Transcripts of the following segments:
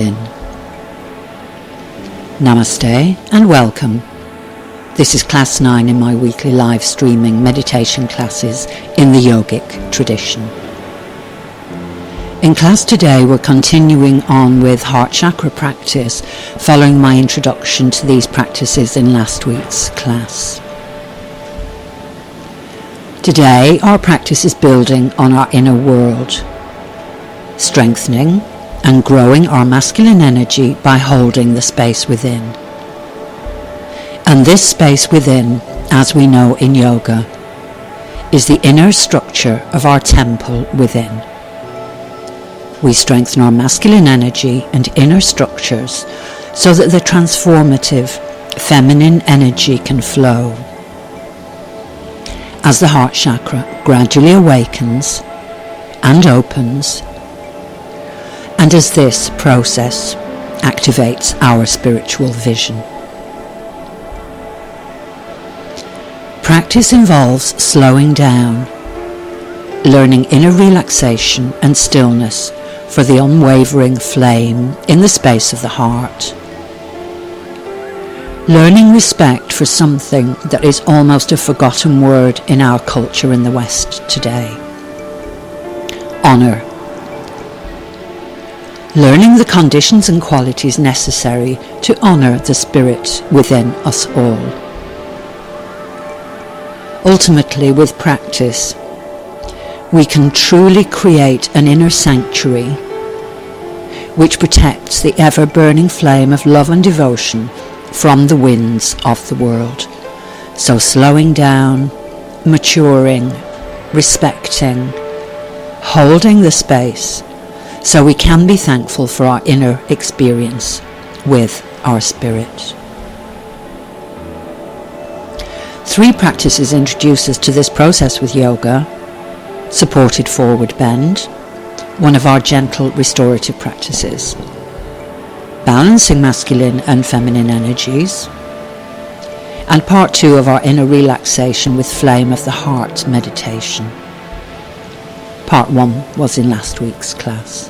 in. Namaste and welcome. This is class 9 in my weekly live streaming meditation classes in the yogic tradition. In class today we're continuing on with Heart Chakra practice, following my introduction to these practices in last week's class. Today our practice is building on our inner world, strengthening and growing our masculine energy by holding the space within. And this space within, as we know in yoga, is the inner structure of our temple within. We strengthen our masculine energy and inner structures so that the transformative feminine energy can flow. As the heart chakra gradually awakens and opens, and as this process activates our spiritual vision. Practice involves slowing down, learning inner relaxation and stillness for the unwavering flame in the space of the heart. Learning respect for something that is almost a forgotten word in our culture in the West today. Honour. Learning the conditions and qualities necessary to honour the spirit within us all. Ultimately, with practice, we can truly create an inner sanctuary which protects the ever-burning flame of love and devotion from the winds of the world. So slowing down, maturing, respecting, holding the space, so we can be thankful for our inner experience with our spirit. 3 practices introduce us to this process with yoga: supported forward bend, one of our gentle restorative practices, balancing masculine and feminine energies, and part 2 of our inner relaxation with flame of the heart meditation. Part 1 was in last week's class.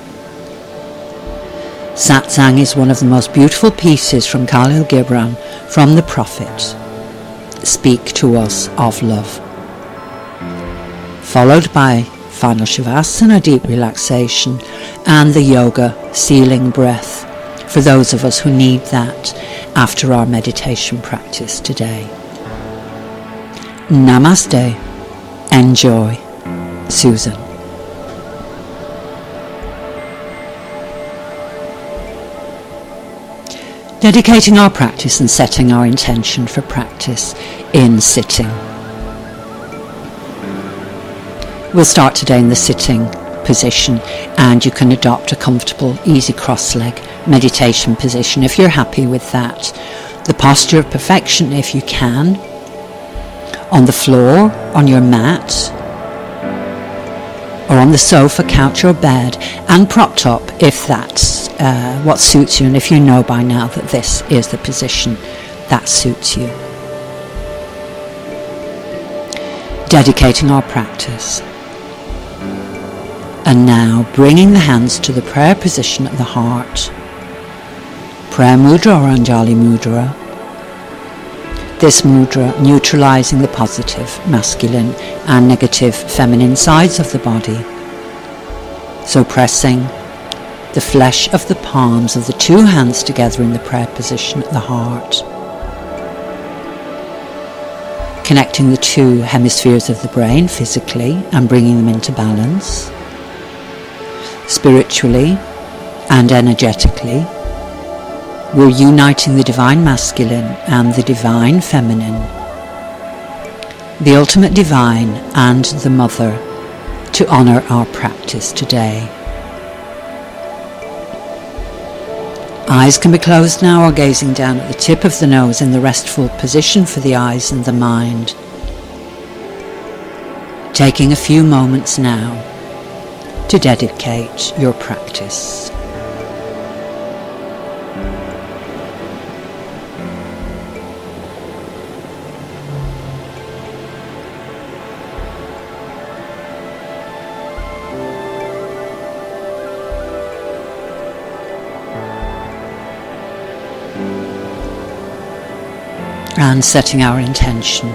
Satsang is one of the most beautiful pieces from Khalil Gibran from the Prophet, Speak to Us of Love, followed by final Shavasana, deep relaxation, and the yoga sealing breath for those of us who need that after our meditation practice today. Namaste. Enjoy. Susan. Dedicating our practice and setting our intention for practice in sitting. We'll start today in the sitting position, and you can adopt a comfortable, easy cross-leg meditation position if you're happy with that. The posture of perfection, if you can, on the floor, on your mat, or on the sofa, couch or bed, and propped up if that's what suits you, and if you know by now that this is the position that suits you. Dedicating our practice. And now bringing the hands to the prayer position at the heart. Prayer mudra or Anjali mudra. This mudra neutralizing the positive masculine and negative feminine sides of the body. So pressing the flesh of the palms of the 2 hands together in the prayer position at the heart. Connecting the 2 hemispheres of the brain physically and bringing them into balance. Spiritually and energetically, we're uniting the divine masculine and the divine feminine, the ultimate divine and the mother, to honour our practice today. Eyes can be closed now, or gazing down at the tip of the nose in the restful position for the eyes and the mind. Taking a few moments now to dedicate your practice. and setting our intention.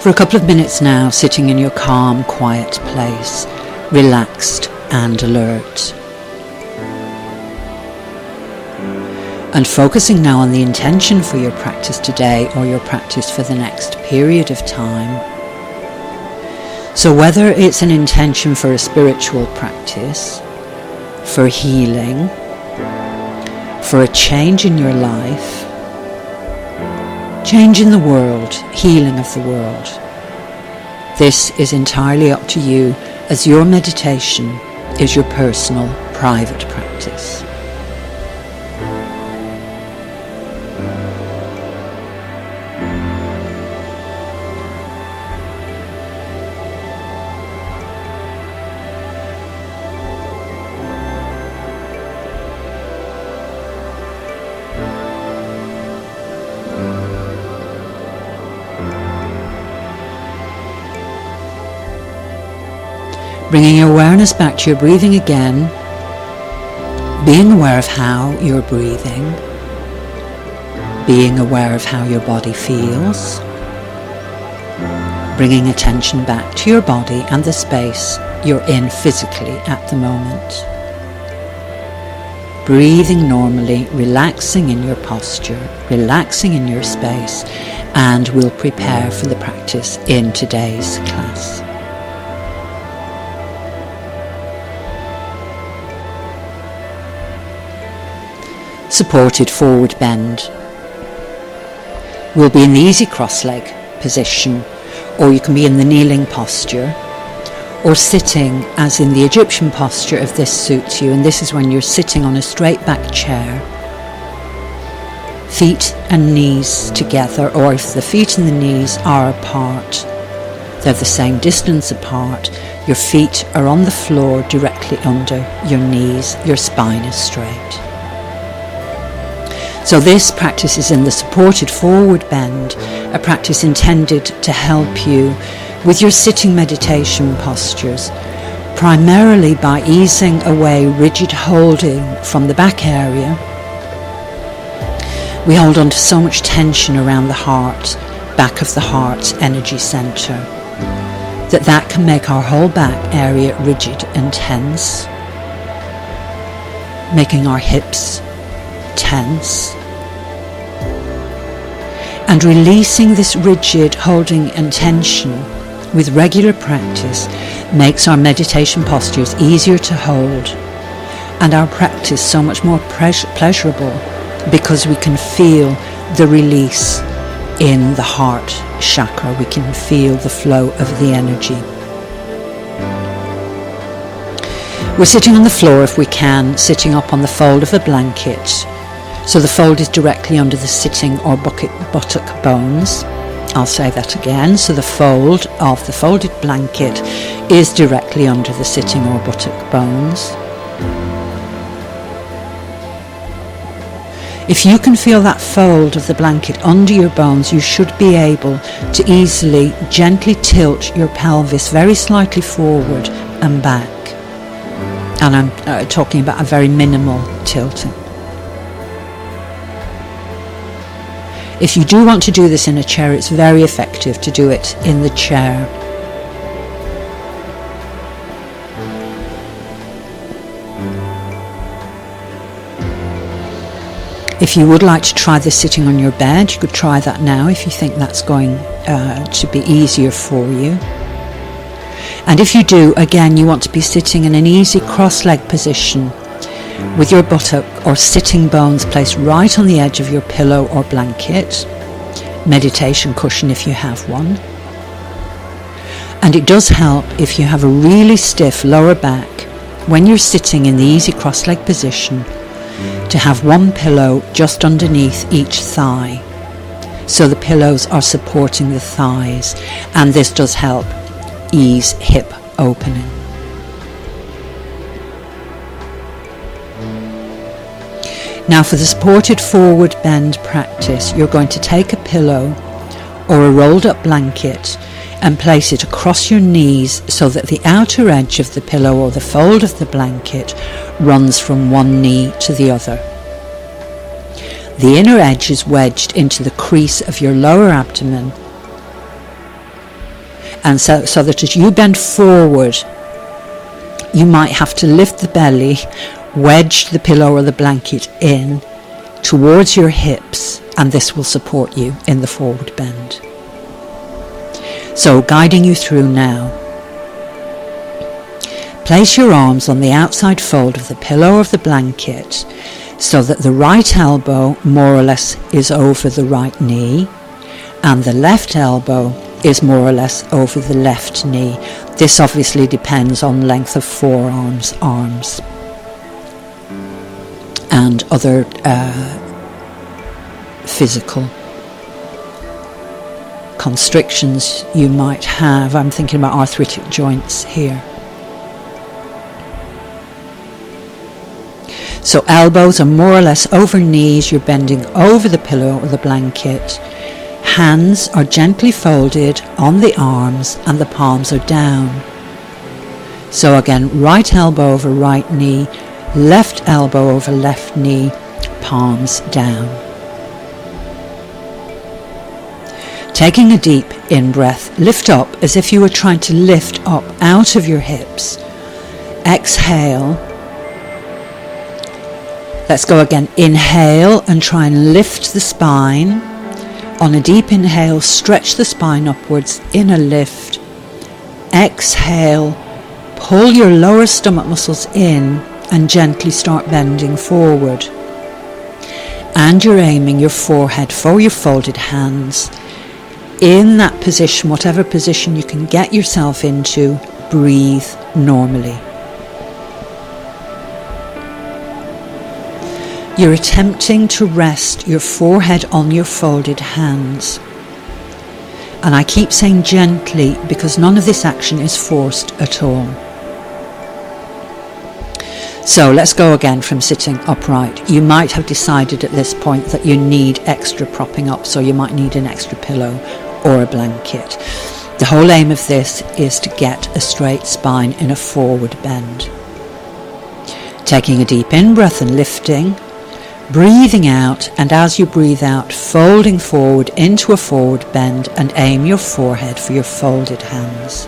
For a couple of minutes now, sitting in your calm, quiet place, relaxed and alert. And focusing now on the intention for your practice today or your practice for the next period of time. So whether it's an intention for a spiritual practice, for healing, for a change in your life, change in the world, healing of the world, this is entirely up to you, as your meditation is your personal, private practice. Bringing your awareness back to your breathing again, being aware of how you're breathing, being aware of how your body feels, bringing attention back to your body and the space you're in physically at the moment. Breathing normally, relaxing in your posture, relaxing in your space, and we'll prepare for the practice in today's class. Supported forward bend. We'll be in the easy cross-leg position, or you can be in the kneeling posture, or sitting as in the Egyptian posture if this suits you, and this is when you're sitting on a straight back chair, feet and knees together, or if the feet and the knees are apart, they're the same distance apart, your feet are on the floor directly under your knees, your spine is straight. So this practice is in the supported forward bend, a practice intended to help you with your sitting meditation postures, primarily by easing away rigid holding from the back area. We hold on to so much tension around the heart, back of the heart's energy center, that can make our whole back area rigid and tense, making our hips tense, and releasing this rigid holding and tension with regular practice makes our meditation postures easier to hold and our practice so much more pleasurable, because we can feel the release in the heart chakra. We can feel the flow of the energy. We're sitting on the floor if we can, sitting up on the fold of a blanket. So the fold is directly under the sitting or buttock bones. I'll say that again. So the fold of the folded blanket is directly under the sitting or buttock bones. If you can feel that fold of the blanket under your bones, you should be able to easily, gently tilt your pelvis very slightly forward and back. And I'm talking about a very minimal tilting. If you do want to do this in a chair, it's very effective to do it in the chair. If you would like to try this sitting on your bed, you could try that now if you think that's going to be easier for you. And if you do, again, you want to be sitting in an easy cross-leg position with your buttock or sitting bones placed right on the edge of your pillow or blanket, meditation cushion if you have one. And it does help if you have a really stiff lower back when you're sitting in the easy cross-leg position to have one pillow just underneath each thigh, so the pillows are supporting the thighs, and this does help ease hip opening. Now for the supported forward bend practice, you're going to take a pillow or a rolled up blanket and place it across your knees so that the outer edge of the pillow or the fold of the blanket runs from one knee to the other. The inner edge is wedged into the crease of your lower abdomen. And so that as you bend forward, you might have to lift the belly, wedge the pillow or the blanket in towards your hips, and this will support you in the forward bend. So guiding you through now. Place your arms on the outside fold of the pillow of the blanket so that the right elbow more or less is over the right knee and the left elbow is more or less over the left knee. This obviously depends on length of forearms, arms, and other physical constrictions you might have. I'm thinking about arthritic joints here. So elbows are more or less over knees. You're bending over the pillow or the blanket. Hands are gently folded on the arms and the palms are down. So again, right elbow over right knee, left elbow over left knee, palms down. Taking a deep in-breath, lift up as if you were trying to lift up out of your hips. Exhale. Let's go again. Inhale and try and lift the spine. On a deep inhale, stretch the spine upwards in a lift. Exhale, pull your lower stomach muscles in and gently start bending forward. And you're aiming your forehead for your folded hands. In that position, whatever position you can get yourself into, breathe normally. You're attempting to rest your forehead on your folded hands. And I keep saying gently because none of this action is forced at all. So let's go again from sitting upright. You might have decided at this point that you need extra propping up, so you might need an extra pillow or a blanket. The whole aim of this is to get a straight spine in a forward bend. Taking a deep in-breath and lifting. Breathing out, and as you breathe out, folding forward into a forward bend and aim your forehead for your folded hands.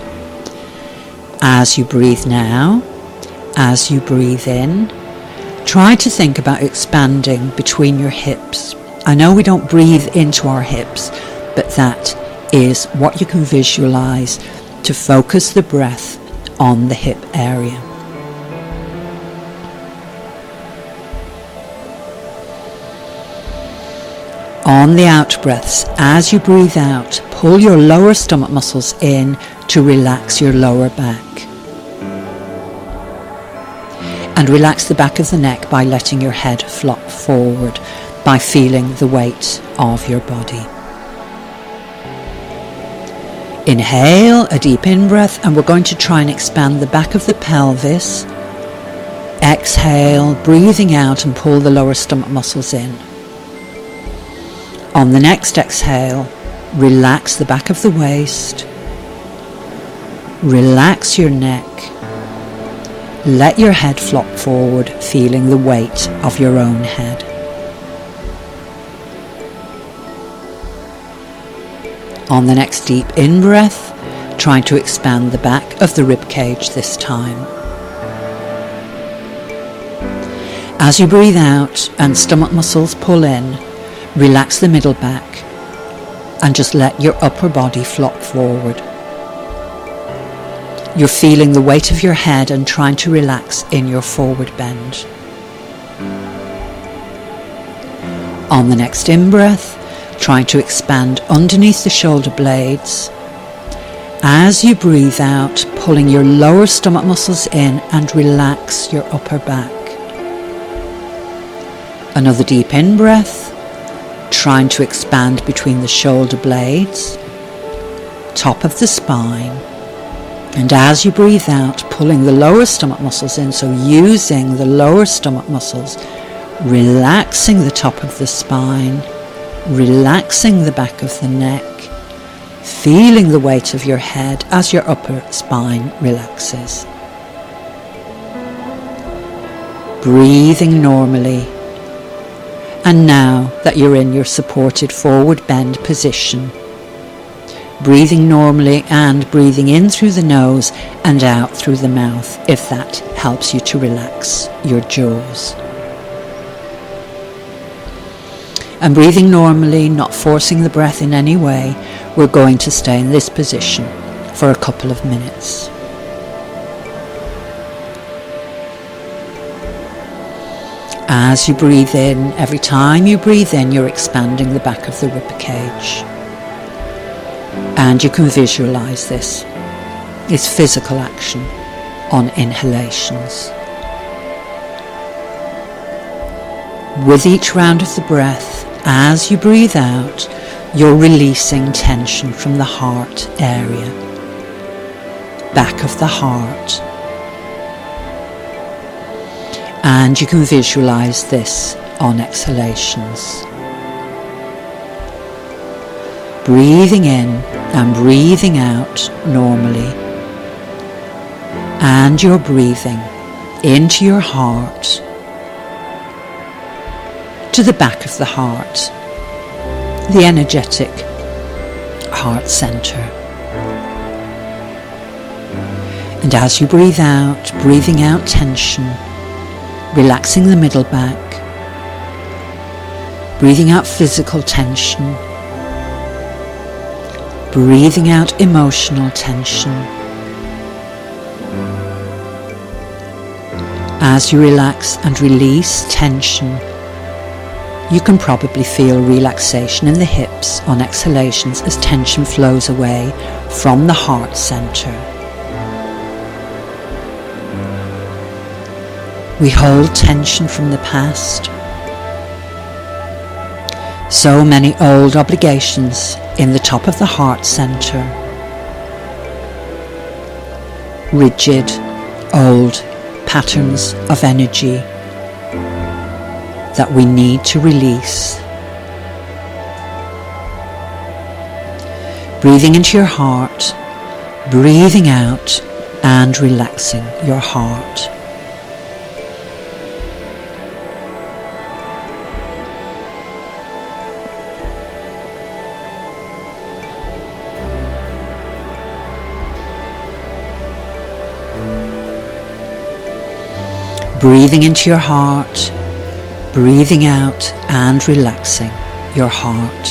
As you breathe now, as you breathe in, try to think about expanding between your hips. I know we don't breathe into our hips, but that is what you can visualize to focus the breath on the hip area. On the out breaths, as you breathe out, pull your lower stomach muscles in to relax your lower back. And relax the back of the neck by letting your head flop forward, by feeling the weight of your body. Inhale, a deep in-breath, and we're going to try and expand the back of the pelvis. Exhale, breathing out and pull the lower stomach muscles in. On the next exhale, relax the back of the waist, relax your neck, let your head flop forward, feeling the weight of your own head. On the next deep in-breath, try to expand the back of the rib cage this time. As you breathe out and stomach muscles pull in, relax the middle back and just let your upper body flop forward. You're feeling the weight of your head and trying to relax in your forward bend. On the next in-breath, try to expand underneath the shoulder blades. As you breathe out, pulling your lower stomach muscles in and relax your upper back. Another deep in-breath. Trying to expand between the shoulder blades, top of the spine, and as you breathe out, pulling the lower stomach muscles in, so using the lower stomach muscles, relaxing the top of the spine, relaxing the back of the neck, feeling the weight of your head as your upper spine relaxes. Breathing normally. And now that you're in your supported forward bend position, breathing normally and breathing in through the nose and out through the mouth, if that helps you to relax your jaws. And breathing normally, not forcing the breath in any way, we're going to stay in this position for a couple of minutes. As you breathe in, every time you breathe in, you're expanding the back of the ribcage. And you can visualize this. It's physical action on inhalations. With each round of the breath, as you breathe out, you're releasing tension from the heart area, back of the heart. And you can visualize this on exhalations. Breathing in and breathing out normally. And you're breathing into your heart, to the back of the heart, the energetic heart center. And as you breathe out, breathing out tension, relaxing the middle back, breathing out physical tension, breathing out emotional tension. As you relax and release tension, you can probably feel relaxation in the hips on exhalations as tension flows away from the heart center. We hold tension from the past. So many old obligations in the top of the heart center. Rigid, old patterns of energy that we need to release. Breathing into your heart, breathing out and relaxing your heart. Breathing into your heart, breathing out and relaxing your heart.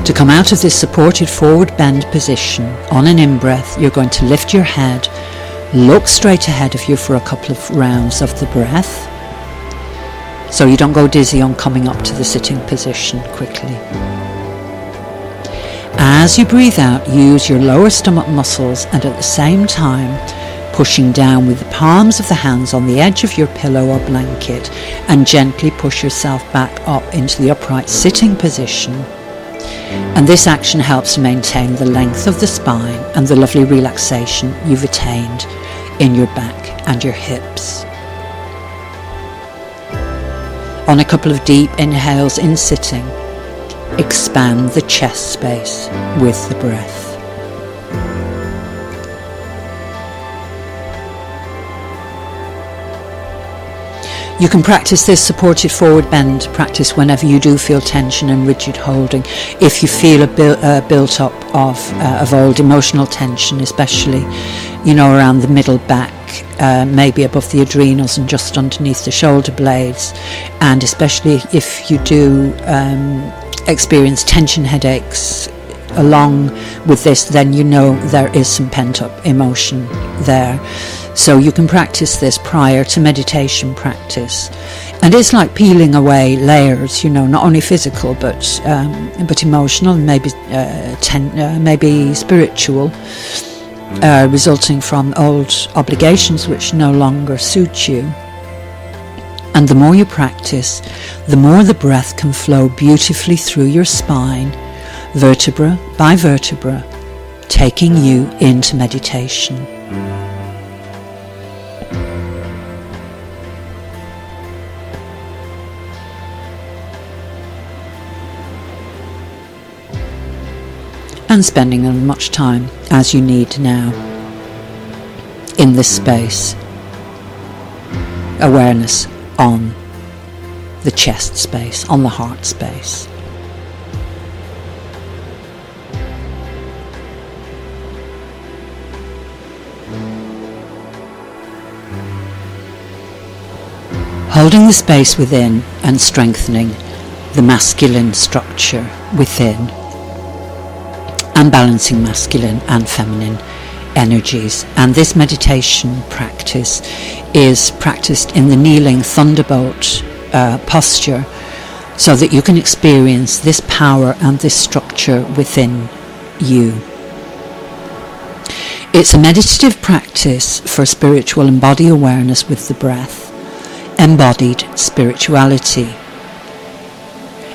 To come out of this supported forward bend position, on an in-breath, you're going to lift your head, look straight ahead of you for a couple of rounds of the breath, so you don't go dizzy on coming up to the sitting position quickly. As you breathe out, use your lower stomach muscles and at the same time pushing down with the palms of the hands on the edge of your pillow or blanket and gently push yourself back up into the upright sitting position. And this action helps maintain the length of the spine and the lovely relaxation you've attained in your back and your hips. On a couple of deep inhales in sitting, expand the chest space with the breath. You can practice this supported forward bend practice whenever you do feel tension and rigid holding. If you feel a built up of old emotional tension, especially, around the middle back, maybe above the adrenals and just underneath the shoulder blades, and especially if you do experience tension headaches along with this, then there is some pent-up emotion there. So you can practice this prior to meditation practice, and it's like peeling away layers, not only physical but emotional, and maybe spiritual, resulting from old obligations which no longer suit you. And the more you practice, the more the breath can flow beautifully through your spine, vertebra by vertebra, taking you into meditation. and spending as much time as you need now in this space. Awareness on the chest space, on the heart space. Holding the space within and strengthening the masculine structure within, and balancing masculine and feminine energies. And this meditation practice is practiced in the kneeling thunderbolt posture, so that you can experience this power and this structure within you. It's a meditative practice for spiritual and body awareness with the breath, embodied spirituality,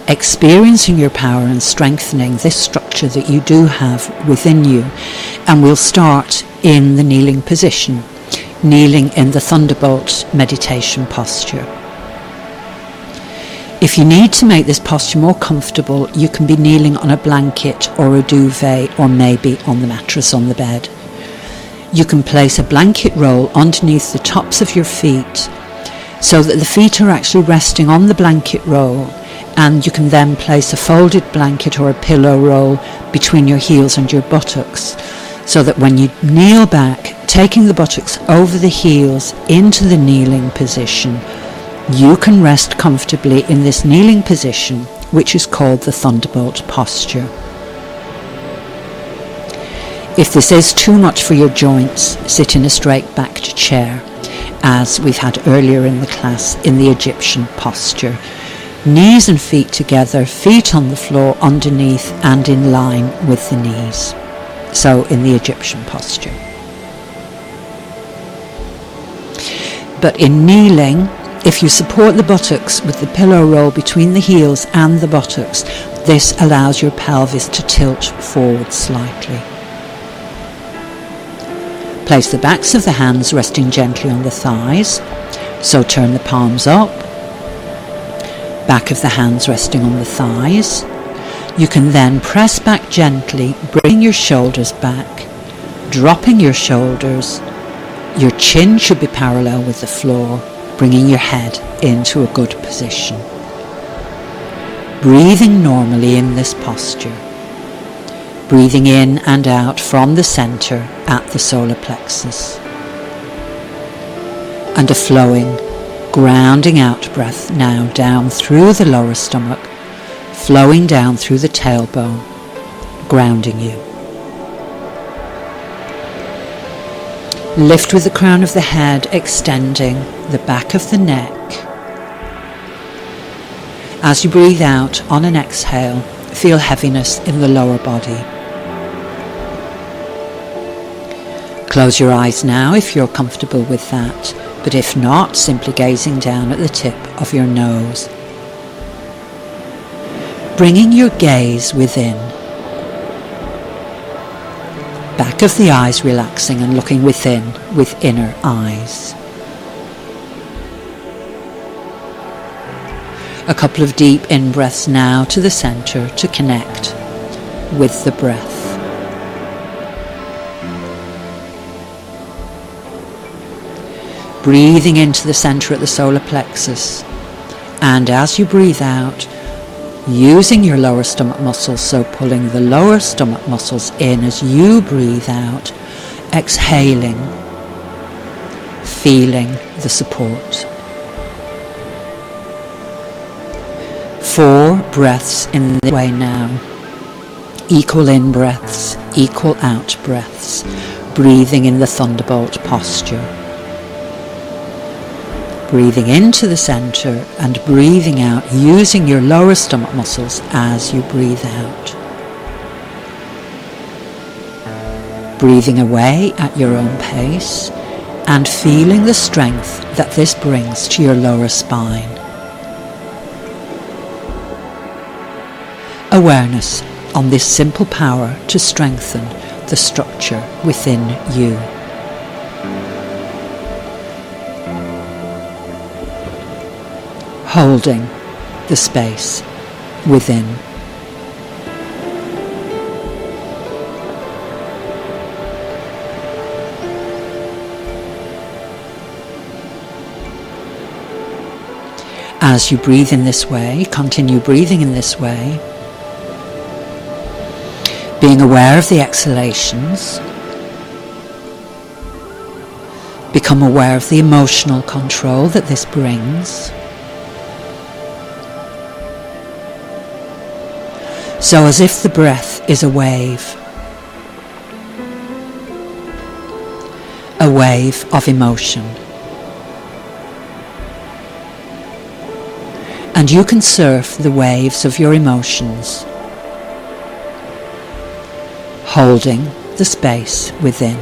experiencing your power and strengthening this structure that you do have within you. And we'll start in the kneeling position, kneeling in the thunderbolt meditation posture. If you need to make this posture more comfortable, you can be kneeling on a blanket or a duvet, or maybe on the mattress on the bed. You can place a blanket roll underneath the tops of your feet, so that the feet are actually resting on the blanket roll, and you can then place a folded blanket or a pillow roll between your heels and your buttocks, so that when you kneel back, taking the buttocks over the heels into the kneeling position, you can rest comfortably in this kneeling position, which is called the thunderbolt posture. If this is too much for your joints, sit in a straight backed chair, as we've had earlier in the class, in the Egyptian posture. Knees and feet together, feet on the floor underneath and in line with the knees. So in the Egyptian posture. But in kneeling, if you support the buttocks with the pillow roll between the heels and the buttocks, this allows your pelvis to tilt forward slightly. Place the backs of the hands resting gently on the thighs, so turn the palms up, back of the hands resting on the thighs. You can then press back gently, bringing your shoulders back, dropping your shoulders. Your chin should be parallel with the floor, bringing your head into a good position. Breathing normally in this posture. Breathing in and out from the center at the solar plexus. And a flowing, grounding out breath now down through the lower stomach, flowing down through the tailbone, grounding you. Lift with the crown of the head, extending the back of the neck. As you breathe out on an exhale, feel heaviness in the lower body. Close your eyes now if you're comfortable with that, but if not, simply gazing down at the tip of your nose. Bringing your gaze within. Back of the eyes relaxing and looking within with inner eyes. A couple of deep in-breaths now to the center to connect with the breath. Breathing into the center at the solar plexus, and as you breathe out, using your lower stomach muscles, so pulling the lower stomach muscles in as you breathe out, exhaling, feeling the support. 4 breaths in this way now. Equal in breaths, equal out breaths, breathing in the thunderbolt posture. Breathing into the center and breathing out, using your lower stomach muscles as you breathe out. Breathing away at your own pace and feeling the strength that this brings to your lower spine. Awareness on this simple power to strengthen the structure within you. Holding the space within. As you breathe in this way, continue breathing in this way, being aware of the exhalations. Become aware of the emotional control that this brings. So as if the breath is a wave of emotion. And you can surf the waves of your emotions, holding the space within.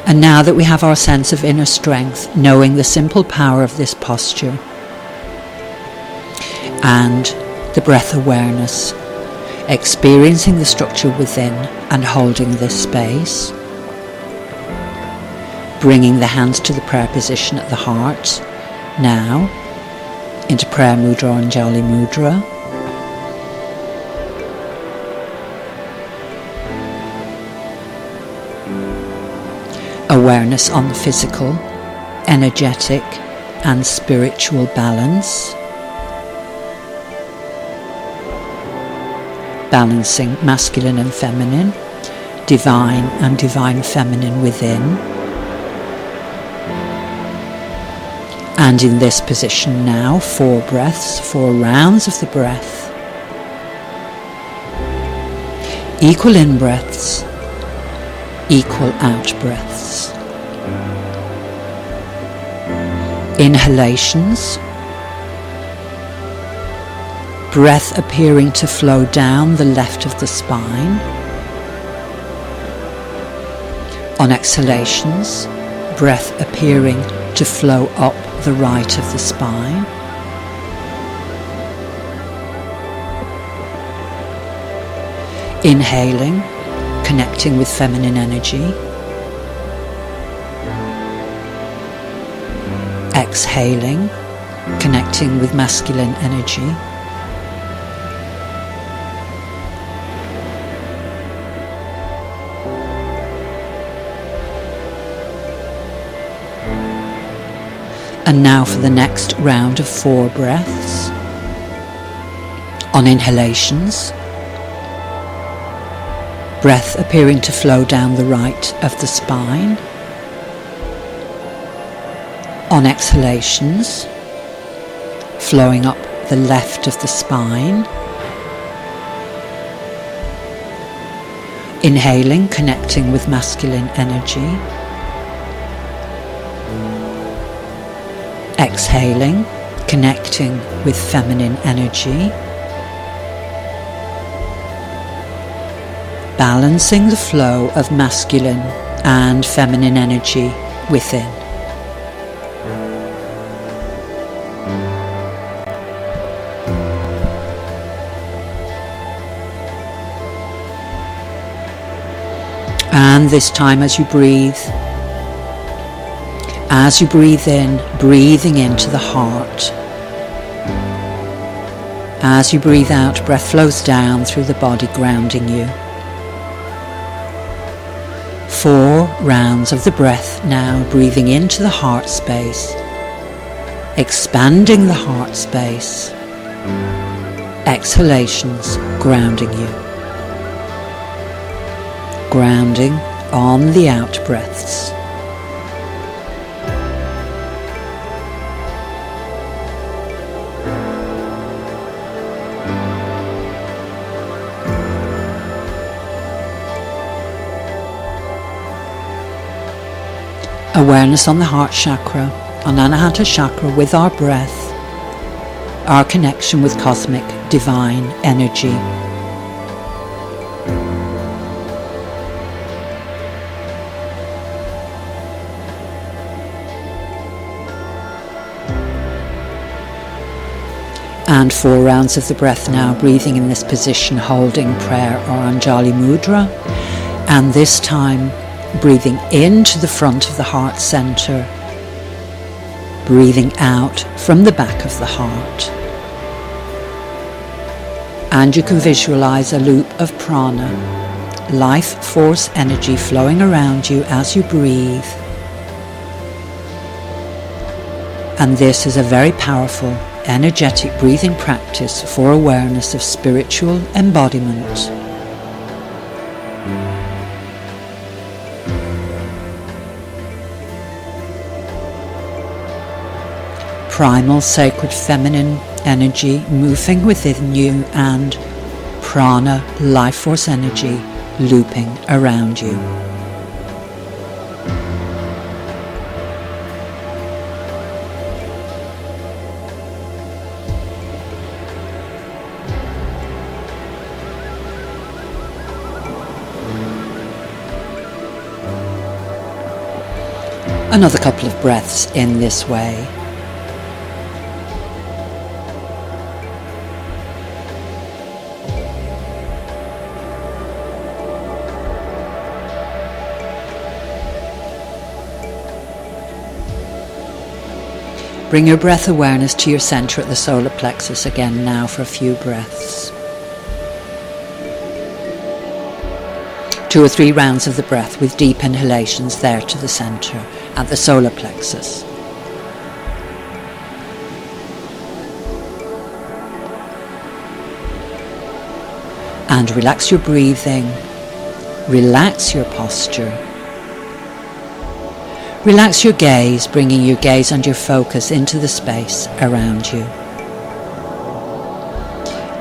And now that we have our sense of inner strength, knowing the simple power of this posture and the breath awareness, experiencing the structure within and holding this space, bringing the hands to the prayer position at the heart, now into prayer mudra or Anjali mudra. Awareness on the physical, energetic and spiritual balance. Balancing masculine and feminine, divine and divine feminine within. And in this position now, 4 breaths, 4 rounds of the breath. Equal in-breaths, equal out-breaths. Inhalations, breath appearing to flow down the left of the spine. On exhalations, breath appearing to flow up the right of the spine. Inhaling, connecting with feminine energy. Exhaling, connecting with masculine energy. And now for the next round of 4 breaths. On inhalations, breath appearing to flow down the right of the spine. On exhalations, flowing up the left of the spine. Inhaling, connecting with masculine energy. Exhaling, connecting with feminine energy. Balancing the flow of masculine and feminine energy within. And this time as you breathe in, breathing into the heart. As you breathe out, breath flows down through the body, grounding you. 4 rounds of the breath now, breathing into the heart space, expanding the heart space. Exhalations, grounding you. Grounding on the out breaths. Awareness on the heart chakra, on Anahata chakra with our breath, our connection with cosmic divine energy. And 4 rounds of the breath now, breathing in this position, holding prayer or Anjali mudra, and this time breathing into the front of the heart center, breathing out from the back of the heart. And you can visualize a loop of prana, life force energy flowing around you as you breathe. And this is a very powerful, energetic breathing practice for awareness of spiritual embodiment. Primal sacred feminine energy moving within you and prana life force energy looping around you. Another couple of breaths in this way. Bring your breath awareness to your center at the solar plexus again now for a few breaths. 2 or 3 rounds of the breath with deep inhalations there to the center at the solar plexus. And relax your breathing, relax your posture. Relax your gaze, bringing your gaze and your focus into the space around you.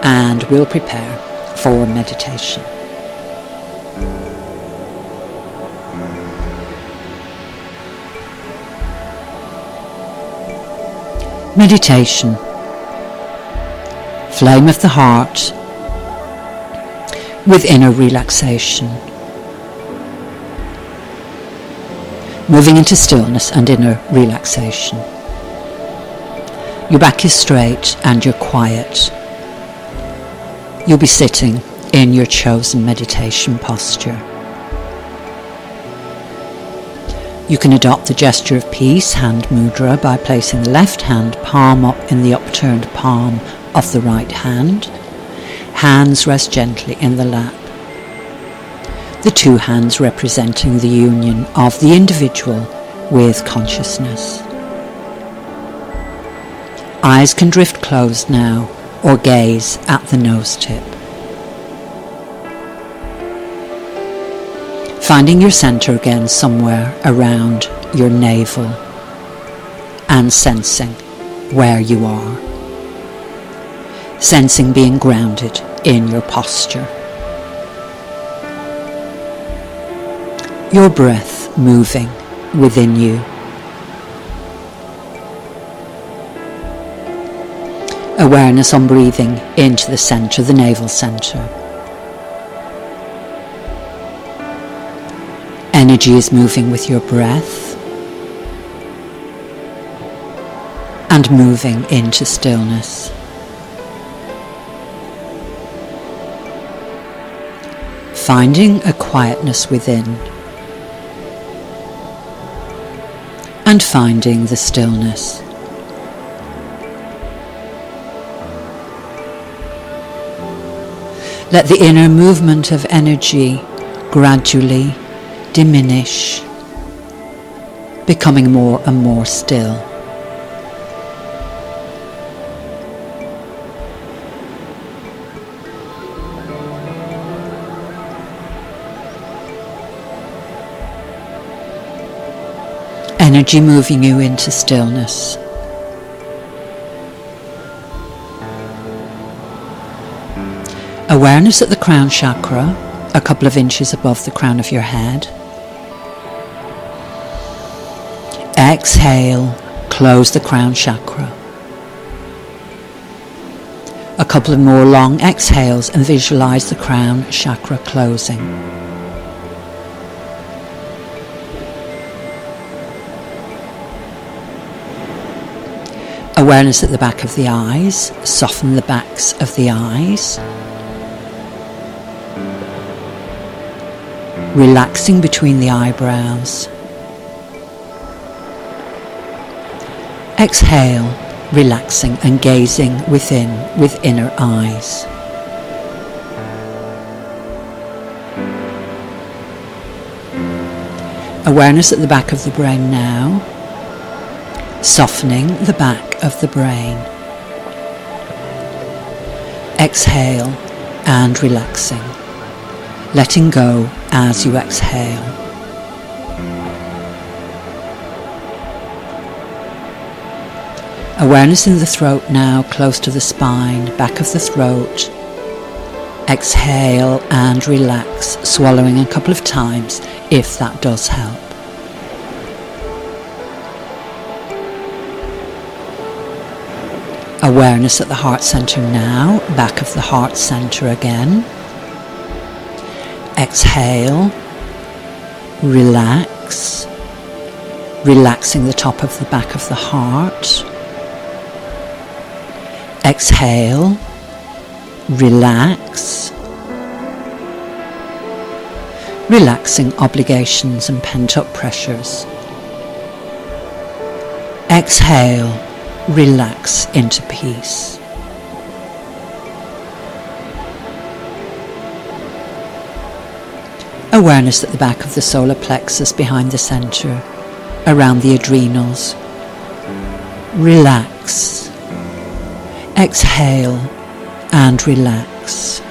And we'll prepare for meditation. Meditation. Flame of the heart with inner relaxation. Moving into stillness and inner relaxation. Your back is straight and you're quiet. You'll be sitting in your chosen meditation posture. You can adopt the gesture of peace, hand mudra, by placing the left hand palm up in the upturned palm of the right hand. Hands rest gently in the lap. The 2 hands representing the union of the individual with consciousness. Eyes can drift closed now or gaze at the nose tip. Finding your center again somewhere around your navel and sensing where you are. Sensing being grounded in your posture. Your breath moving within you. Awareness on breathing into the center, the navel center. Energy is moving with your breath and moving into stillness. Finding a quietness within and finding the stillness. Let the inner movement of energy gradually diminish, becoming more and more still. Energy moving you into stillness. Awareness at the crown chakra, a couple of inches above the crown of your head. Exhale, close the crown chakra. A couple of more long exhales and visualize the crown chakra closing. Awareness at the back of the eyes, soften the backs of the eyes. Relaxing between the eyebrows. Exhale, relaxing and gazing within with inner eyes. Awareness at the back of the brain now, softening the back of the brain. Exhale and relaxing, letting go as you exhale. Awareness in the throat now, close to the spine, back of the throat. Exhale and relax, swallowing a couple of times if that does help. Awareness at the heart center now, back of the heart center again. Exhale, relax, relaxing the top of the back of the heart. Exhale, relax, relaxing obligations and pent-up pressures. Exhale, relax into peace. Awareness at the back of the solar plexus, behind the center, around the adrenals. Relax. Exhale and relax.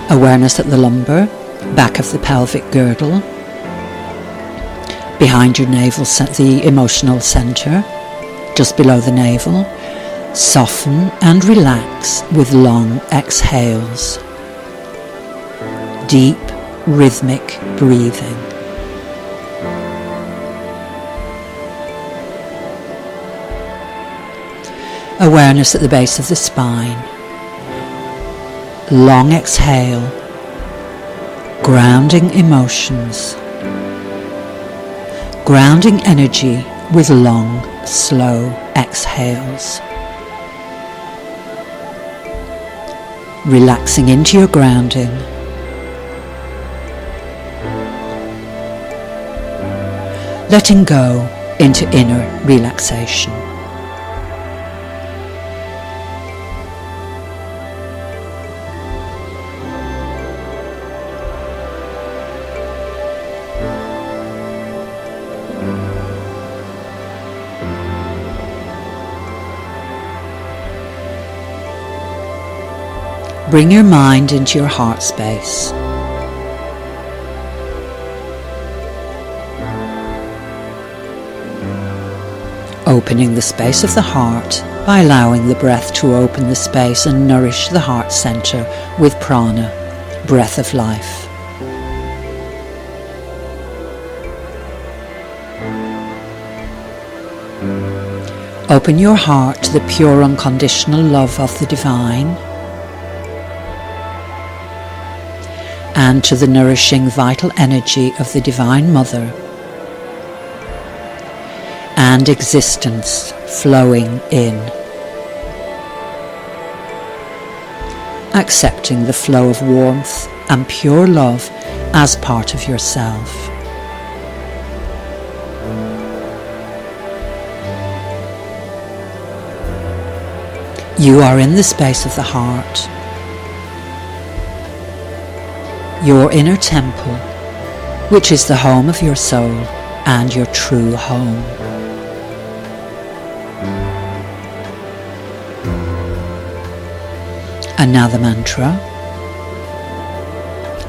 Awareness at the lumbar, back of the pelvic girdle, behind your navel, the emotional center, just below the navel. Soften and relax with long exhales. Deep, rhythmic breathing. Awareness at the base of the spine. Long exhale, grounding emotions, grounding energy with long, slow exhales. Relaxing into your grounding. Letting go into inner relaxation. Bring your mind into your heart space. Opening the space of the heart by allowing the breath to open the space and nourish the heart center with prana, breath of life. Open your heart to the pure unconditional love of the divine and to the nourishing vital energy of the Divine Mother and existence flowing in. Accepting the flow of warmth and pure love as part of yourself. You are in the space of the heart, your inner temple, which is the home of your soul and your true home. Another mantra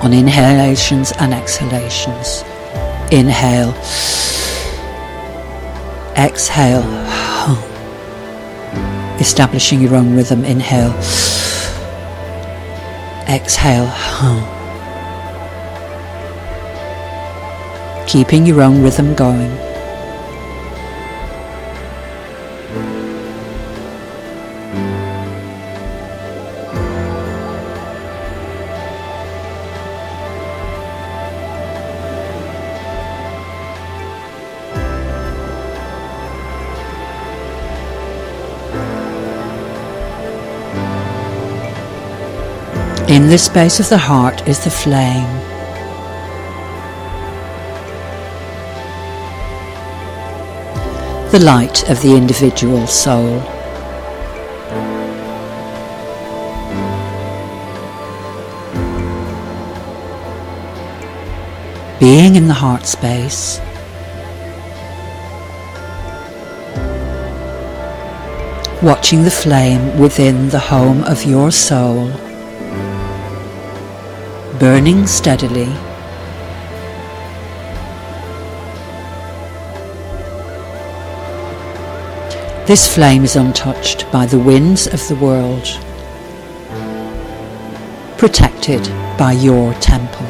on inhalations and exhalations. Inhale, exhale, establishing your own rhythm. Inhale, exhale, keeping your own rhythm going. In this space of the heart is the flame. The light of the individual soul. being in the heart space, watching the flame within the home of your soul, burning steadily, this flame is untouched by the winds of the world, protected by your temple.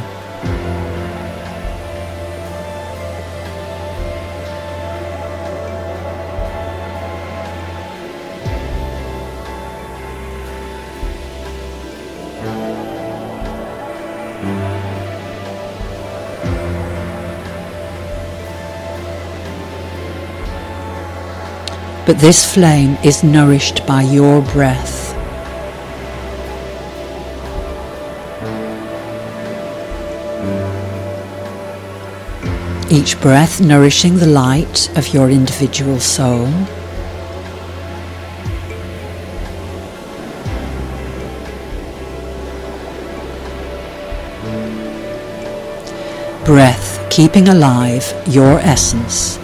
But this flame is nourished by your breath. Each breath nourishing the light of your individual soul. Breath keeping alive your essence.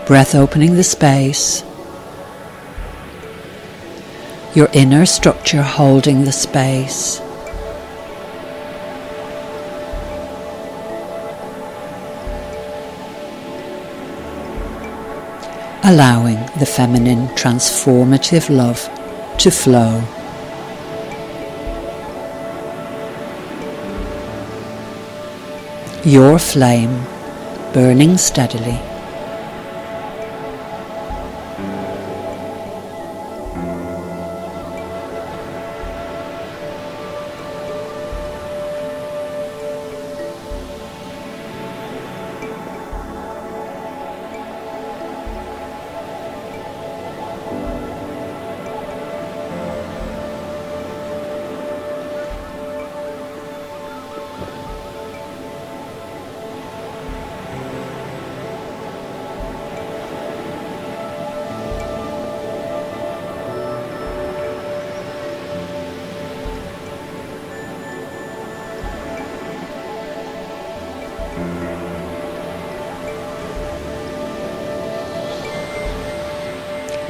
Breath opening the space, your inner structure holding the space. Allowing the feminine transformative love to flow. Your flame burning steadily.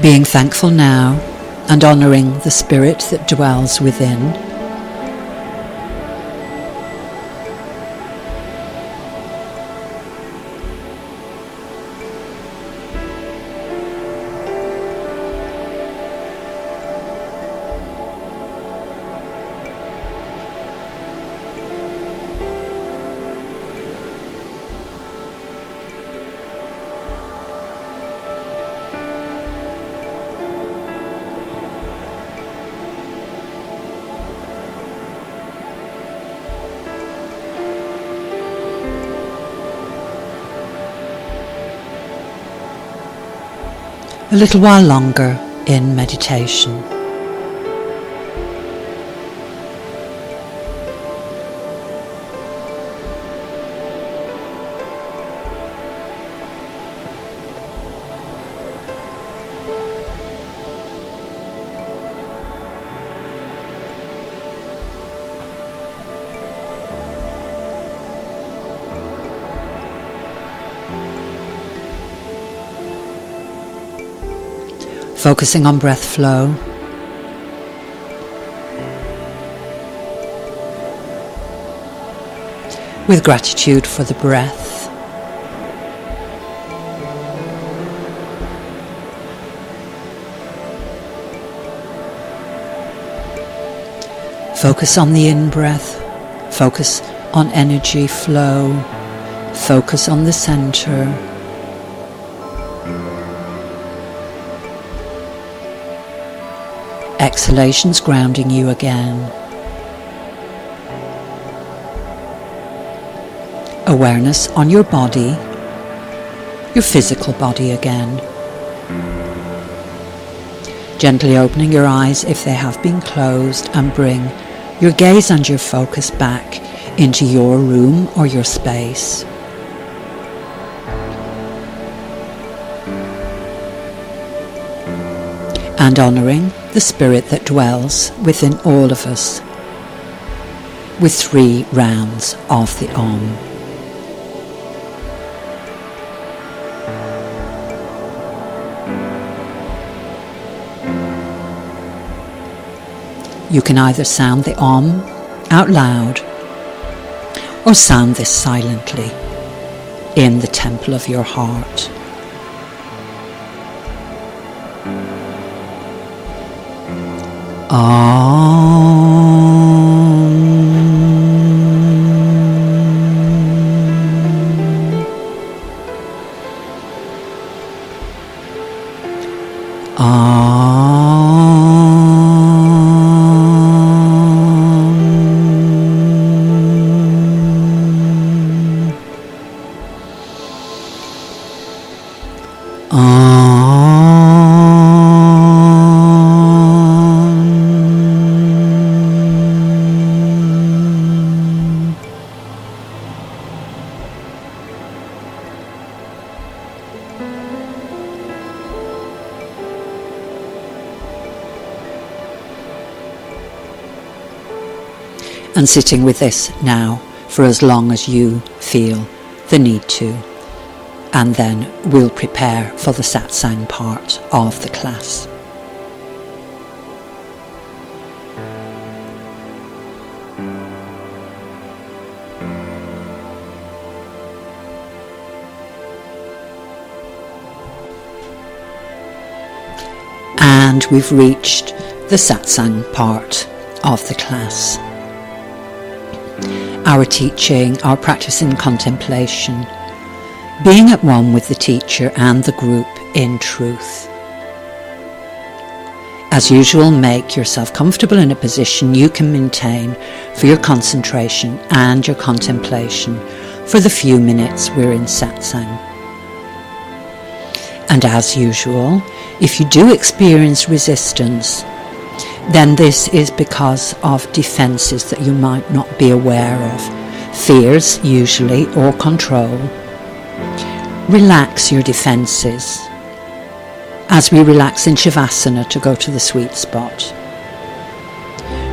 Being thankful now and honouring the spirit that dwells within. A little while longer in meditation. Focusing on breath flow. With gratitude for the breath. Focus on the in-breath. Focus on energy flow. Focus on the center. Exhalations grounding you again. Awareness on your body, your physical body again. gently opening your eyes if they have been closed, and bring your gaze and your focus back into your room or your space. And honouring the spirit that dwells within all of us with 3 rounds of the Om. You can either sound the Om out loud or sound this silently in the temple of your heart. And sitting with this now for as long as you feel the need to, and then we'll prepare for the satsang part of the class. And we've reached the satsang part of the class. Our teaching, our practice in contemplation, being at one with the teacher and the group in truth. As usual, make yourself comfortable in a position you can maintain for your concentration and your contemplation for the few minutes we're in satsang. And as usual, if you do experience resistance, then this is because of defences that you might not be aware of, fears usually, or control. Relax your defences as we relax in Shavasana to go to the sweet spot.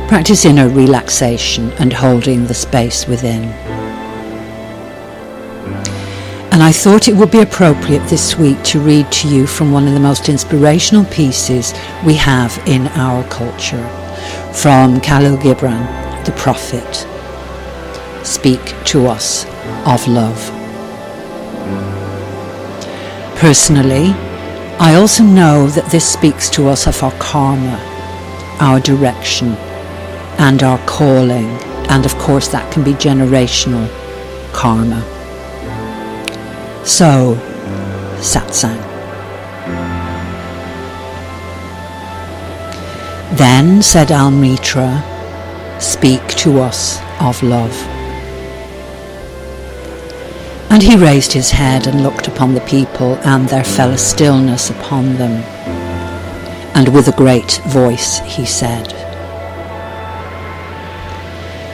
Practice inner relaxation and holding the space within. And I thought it would be appropriate this week to read to you from one of the most inspirational pieces we have in our culture, from Khalil Gibran, the Prophet. Speak to us of love. Personally, I also know that this speaks to us of our karma, our direction, and our calling, and of course that can be generational karma. So, satsang. Then said Al-Mitra, speak to us of love. And he raised his head and looked upon the people, and there fell a stillness upon them. And with a great voice he said,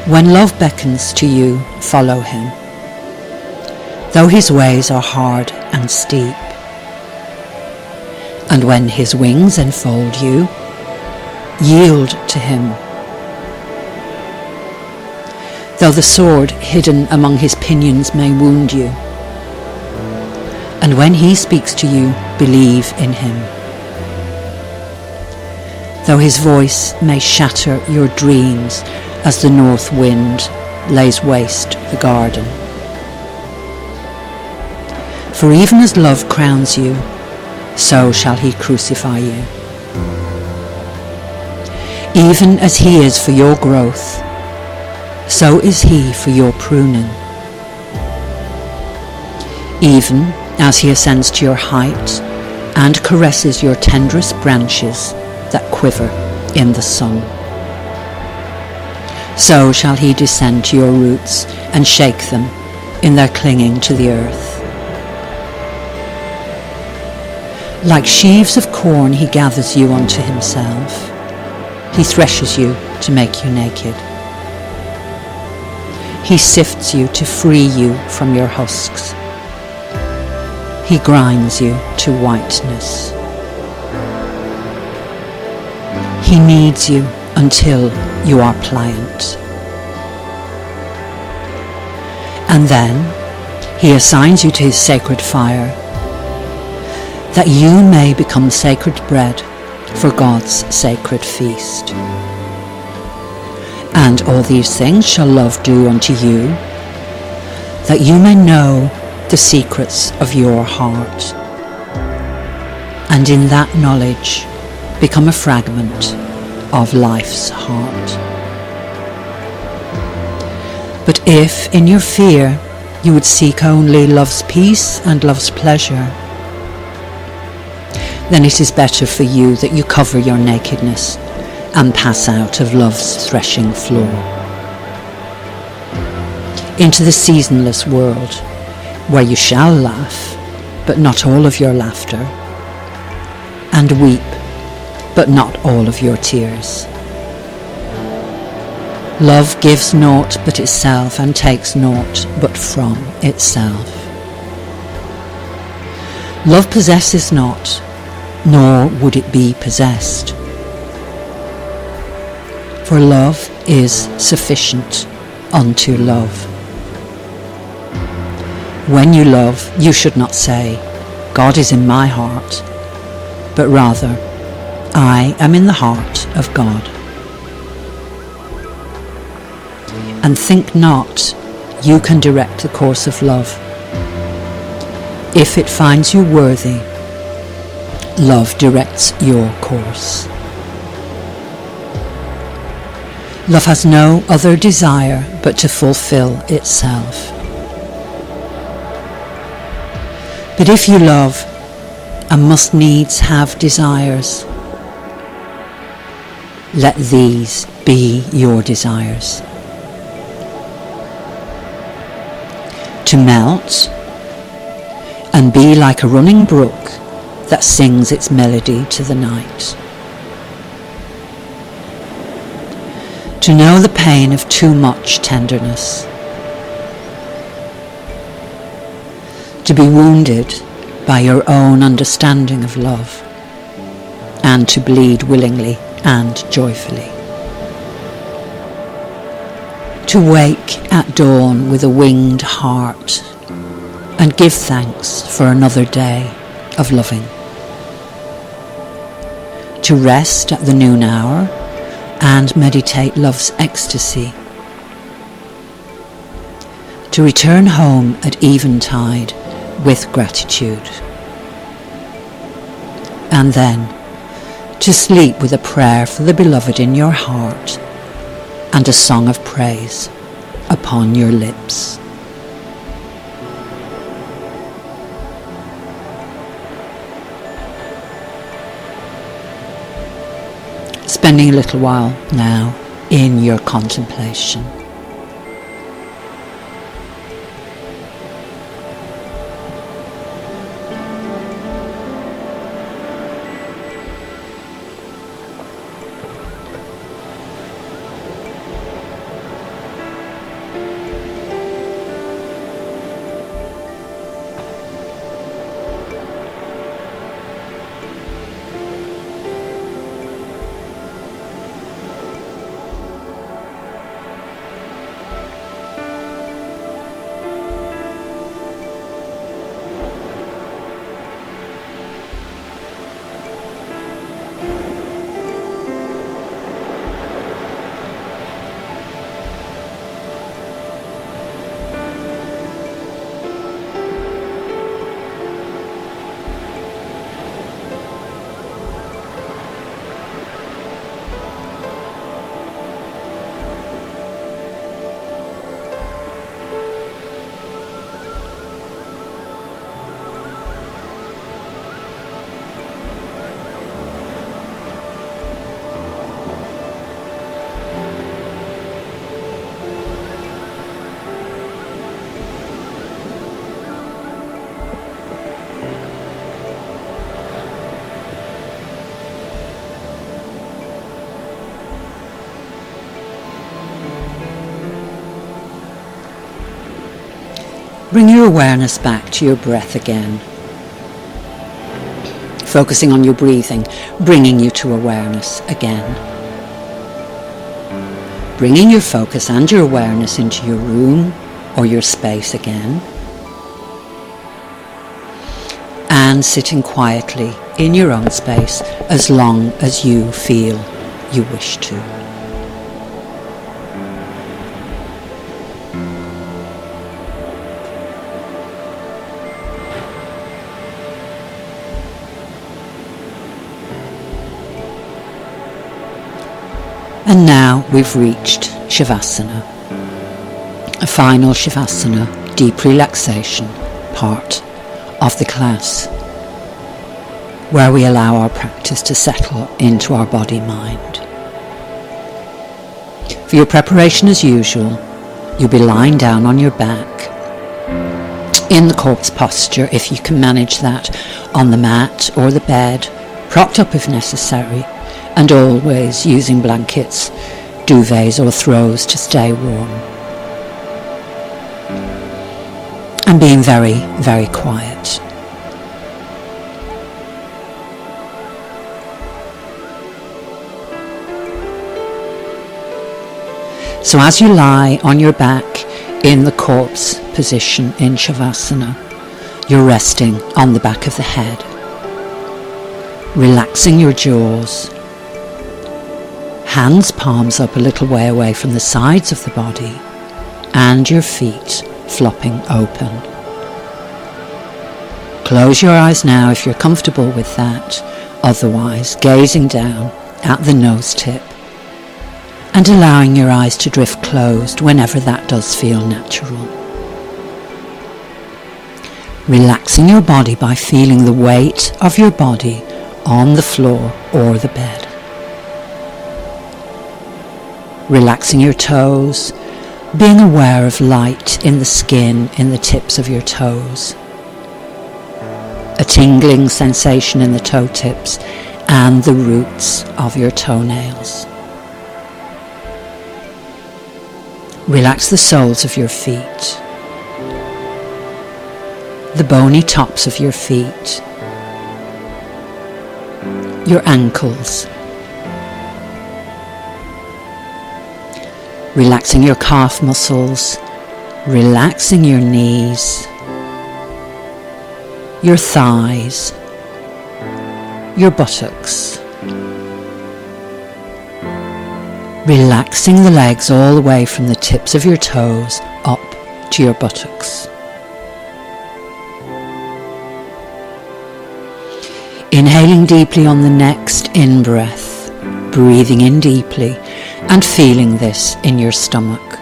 when love beckons to you, follow him. Though his ways are hard and steep, and when his wings enfold you, yield to him. Though the sword hidden among his pinions may wound you, and when he speaks to you, believe in him. Though his voice may shatter your dreams as the north wind lays waste the garden. For even as love crowns you, so shall he crucify you. Even as he is for your growth, so is he for your pruning. Even as he ascends to your height and caresses your tenderest branches that quiver in the sun, so shall he descend to your roots and shake them in their clinging to the earth. Like sheaves of corn he gathers you unto himself. He threshes you to make you naked. He sifts you to free you from your husks. He grinds you to whiteness. He kneads you until you are pliant. And then he assigns you to his sacred fire, that you may become sacred bread for God's sacred feast. And all these things shall love do unto you, that you may know the secrets of your heart, and in that knowledge become a fragment of life's heart. But if in your fear you would seek only love's peace and love's pleasure, then it is better for you that you cover your nakedness and pass out of love's threshing floor into the seasonless world, where you shall laugh, but not all of your laughter, and weep, but not all of your tears. Love gives naught but itself, and takes naught but from itself. Love possesses not, nor would it be possessed. For love is sufficient unto love. When you love, you should not say, God is in my heart, but rather, I am in the heart of God. And think not you can direct the course of love. If it finds you worthy, love directs your course. Love has no other desire but to fulfill itself. But if you love and must needs have desires, let these be your desires. To melt and be like a running brook that sings its melody to the night. To know the pain of too much tenderness. To be wounded by your own understanding of love, and to bleed willingly and joyfully. To wake at dawn with a winged heart and give thanks for another day of loving. To rest at the noon hour and meditate love's ecstasy. To return home at eventide with gratitude. And then to sleep with a prayer for the beloved in your heart and a song of praise upon your lips. Spending a little while now in your contemplation. Bring your awareness back to your breath again. Focusing on your breathing, bringing you to awareness again. Bringing your focus and your awareness into your room or your space again. And sitting quietly in your own space as long as you feel you wish to. And now we've reached Shavasana, a final Shavasana, deep relaxation part of the class, where we allow our practice to settle into our body-mind. For your preparation as usual, you'll be lying down on your back, in the corpse posture if you can manage that, on the mat or the bed, propped up if necessary, and always using blankets, duvets or throws to stay warm. And being very, very quiet. So as you lie on your back in the corpse position in Shavasana, you're resting on the back of the head, relaxing your jaws, hands palms up a little way away from the sides of the body, and your feet flopping open. Close your eyes now if you're comfortable with that, otherwise gazing down at the nose tip and allowing your eyes to drift closed whenever that does feel natural. Relaxing your body by feeling the weight of your body on the floor or the bed. Relaxing your toes, being aware of light in the skin in the tips of your toes. A tingling sensation in the toe tips and the roots of your toenails. Relax the soles of your feet, the bony tops of your feet, your ankles. Relaxing your calf muscles, relaxing your knees, your thighs, your buttocks. Relaxing the legs all the way from the tips of your toes up to your buttocks. Inhaling deeply on the next in-breath, breathing in deeply and feeling this in your stomach.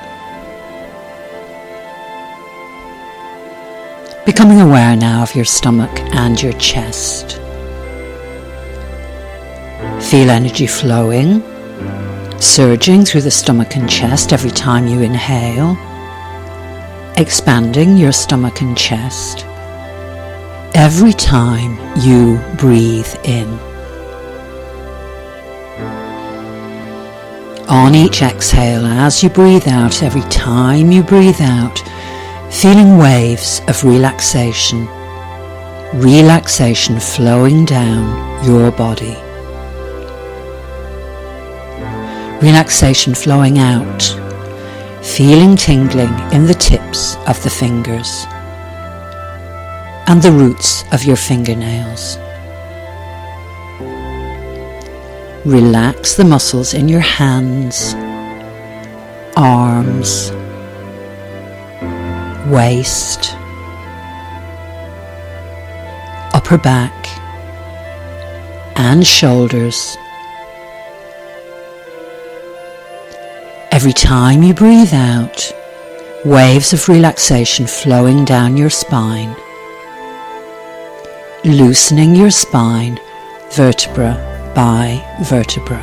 Becoming aware now of your stomach and your chest. Feel energy flowing, surging through the stomach and chest every time you inhale, expanding your stomach and chest every time you breathe in. On each exhale, as you breathe out, every time you breathe out, feeling waves of relaxation, relaxation flowing down your body. Relaxation flowing out, feeling tingling in the tips of the fingers and the roots of your fingernails. Relax the muscles in your hands, arms, waist, upper back and shoulders. Every time you breathe out, waves of relaxation flowing down your spine, loosening your spine vertebra by vertebra.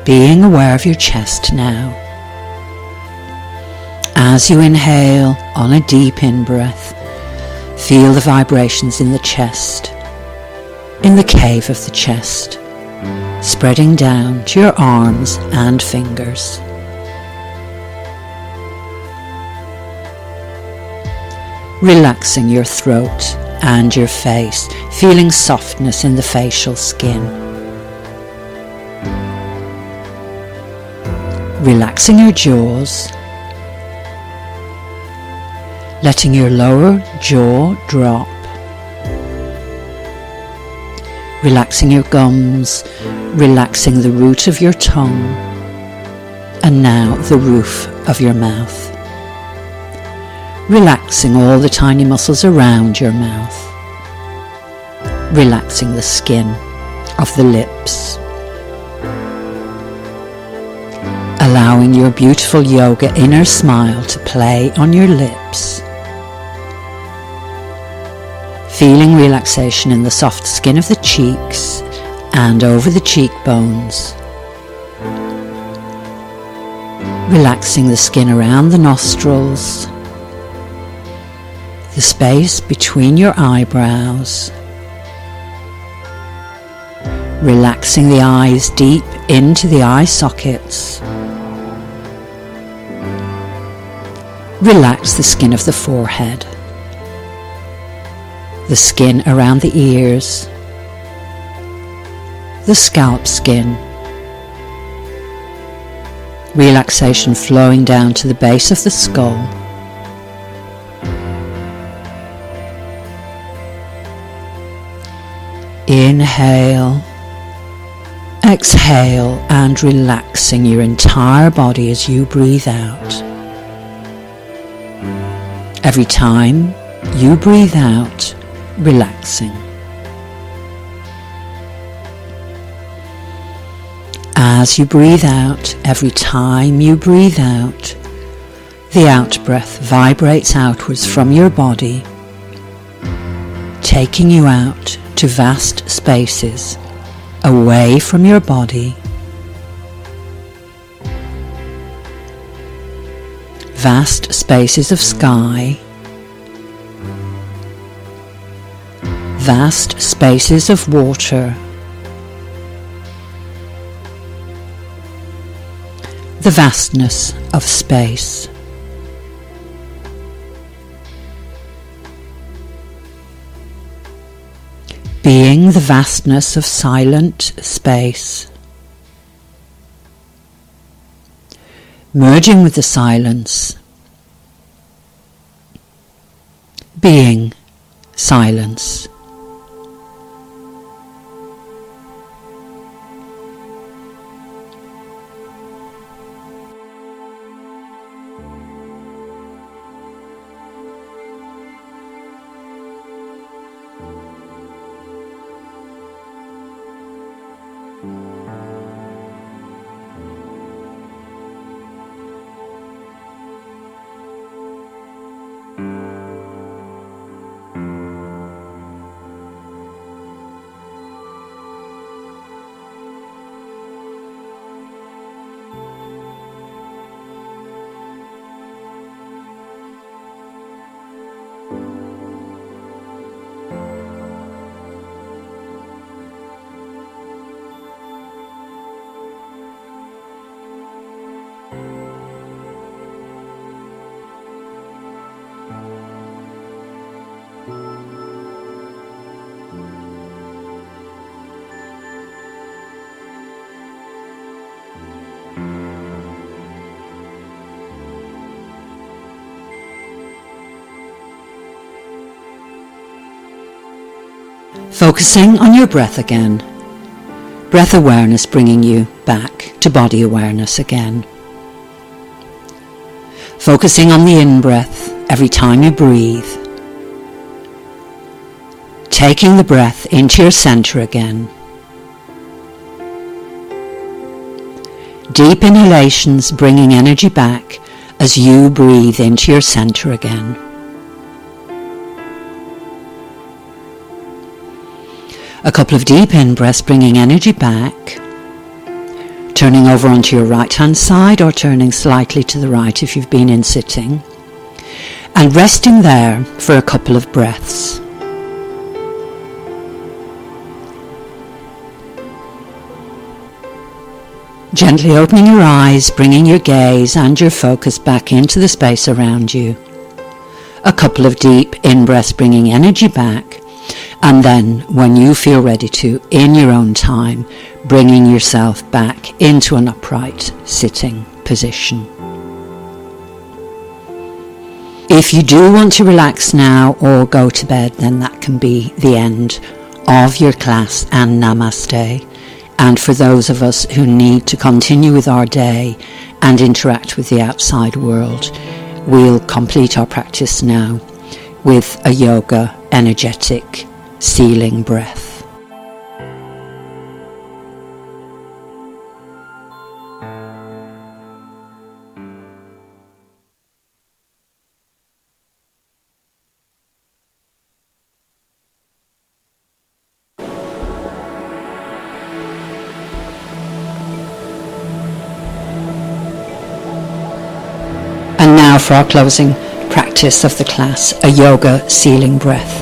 Being aware of your chest now. As you inhale on a deep in-breath, feel the vibrations in the chest, in the cave of the chest, spreading down to your arms and fingers. Relaxing your throat and your face, feeling softness in the facial skin. Relaxing your jaws, letting your lower jaw drop. Relaxing your gums, relaxing the root of your tongue, and now the roof of your mouth. Relaxing all the tiny muscles around your mouth. Relaxing the skin of the lips. Allowing your beautiful yoga inner smile to play on your lips. Feeling relaxation in the soft skin of the cheeks and over the cheekbones. Relaxing the skin around the nostrils, the space between your eyebrows. Relaxing the eyes deep into the eye sockets. Relax the skin of the forehead, the skin around the ears, the scalp skin. Relaxation flowing down to the base of the skull. Inhale, exhale, and relaxing your entire body as you breathe out. Every time you breathe out, relaxing. As you breathe out, every time you breathe out, the out-breath vibrates outwards from your body, taking you out to vast spaces away from your body. Vast spaces of sky, vast spaces of water, the vastness of space. Being the vastness of silent space. Merging with the silence. Being silence. Focusing on your breath again. Breath awareness bringing you back to body awareness again. Focusing on the in-breath every time you breathe. Taking the breath into your center again. Deep inhalations bringing energy back as you breathe into your center again. A couple of deep in-breaths bringing energy back, turning over onto your right hand side or turning slightly to the right if you've been in sitting, and resting there for a couple of breaths. Gently opening your eyes, bringing your gaze and your focus back into the space around you. A couple of deep in-breaths, bringing energy back, and then when you feel ready to, in your own time, bringing yourself back into an upright sitting position. If you do want to relax now or go to bed, then that can be the end of your class and namaste. And for those of us who need to continue with our day and interact with the outside world, we'll complete our practice now with a yoga energetic sealing breath. And now for our closing practice of the class, a yoga sealing breath.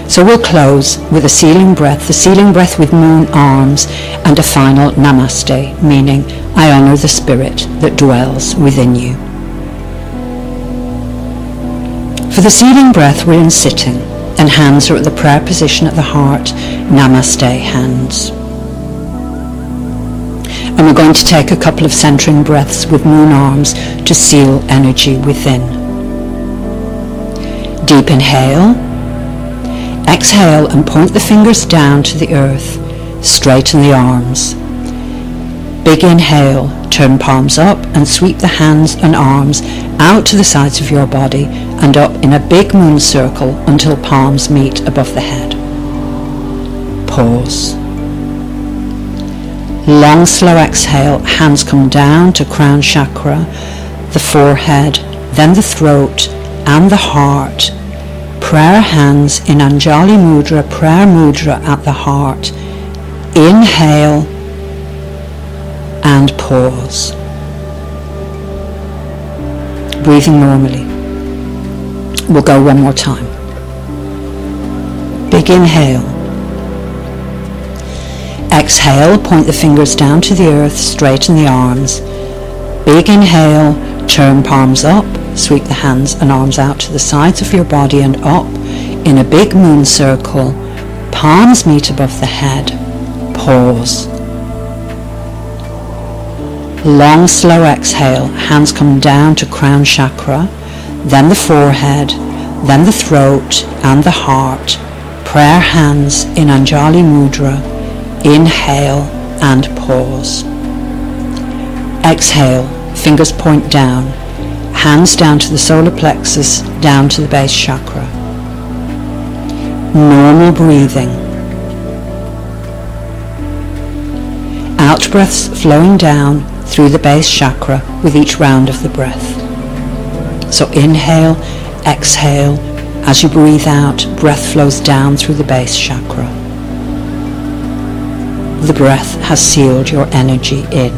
So we'll close with a sealing breath, the sealing breath with moon arms, and a final namaste, meaning I honor the spirit that dwells within you. For the sealing breath, we're in sitting, and hands are at the prayer position at the heart, namaste hands. And we're going to take a couple of centering breaths with moon arms to seal energy within. Deep inhale. Exhale and point the fingers down to the earth. Straighten the arms. Big inhale. Turn palms up and sweep the hands and arms out to the sides of your body and up in a big moon circle until palms meet above the head. Pause. Long, slow exhale, hands come down to crown chakra, the forehead, then the throat and the heart. Prayer hands in Anjali Mudra, prayer mudra at the heart. Inhale and pause. Breathing normally. We'll go one more time. Big inhale. Exhale, point the fingers down to the earth, straighten the arms. Big inhale, turn palms up, sweep the hands and arms out to the sides of your body and up in a big moon circle. Palms meet above the head. Pause. Long, slow exhale, hands come down to crown chakra, then the forehead, then the throat and the heart. Prayer hands in Anjali Mudra. Inhale and pause. Exhale, fingers point down, hands down to the solar plexus, down to the base chakra. Normal breathing. Out breaths flowing down through the base chakra with each round of the breath. So inhale, exhale. As you breathe out, breath flows down through the base chakra. The breath has sealed your energy in.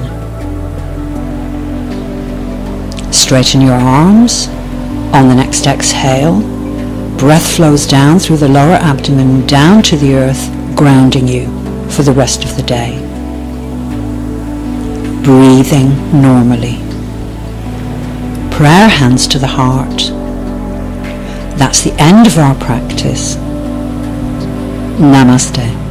Straighten your arms. On the next exhale, breath flows down through the lower abdomen, down to the earth, grounding you for the rest of the day. Breathing normally. Prayer hands to the heart. That's the end of our practice. Namaste.